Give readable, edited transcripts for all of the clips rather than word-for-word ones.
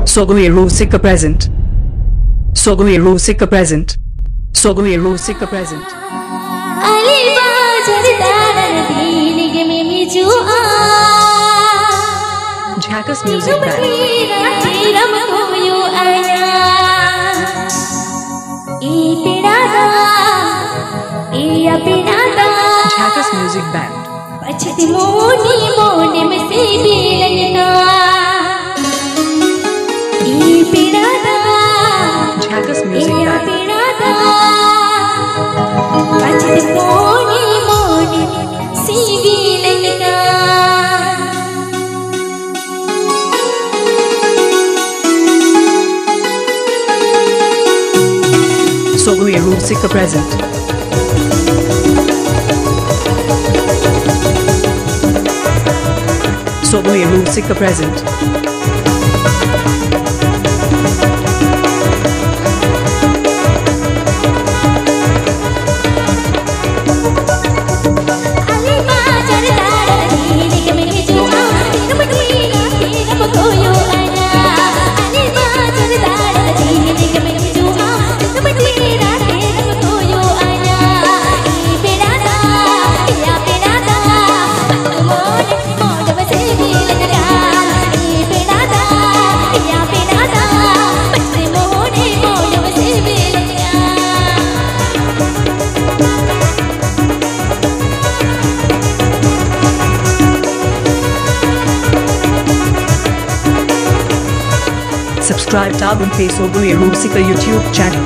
Sogai Rusika present. Sogai Rusika present. Sogai Rusika present. Jhakas music band. Jhakas music band. Jhakas music band. Sogai Rusika present. Sogai Rusika present. Subscribe dabung pe Sogai Rusika YouTube channel.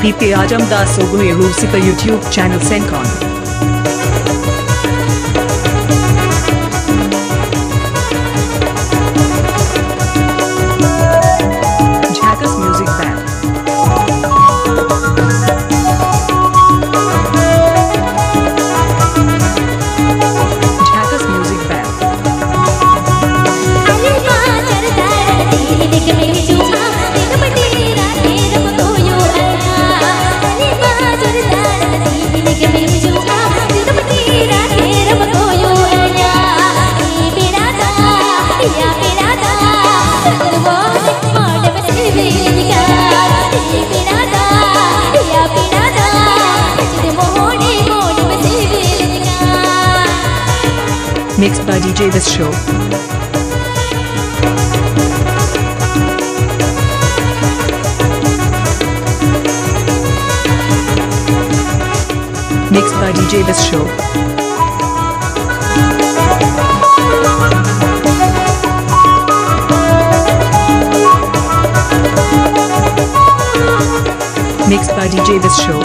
PP Ajam Das Sogai Rusika YouTube channel Sencon. Jhakas music band. Jhakas music band. Mixed by DJ This Show. Mixed by DJ This Show. Mixed by DJ This Show.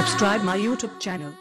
Subscribe my YouTube channel.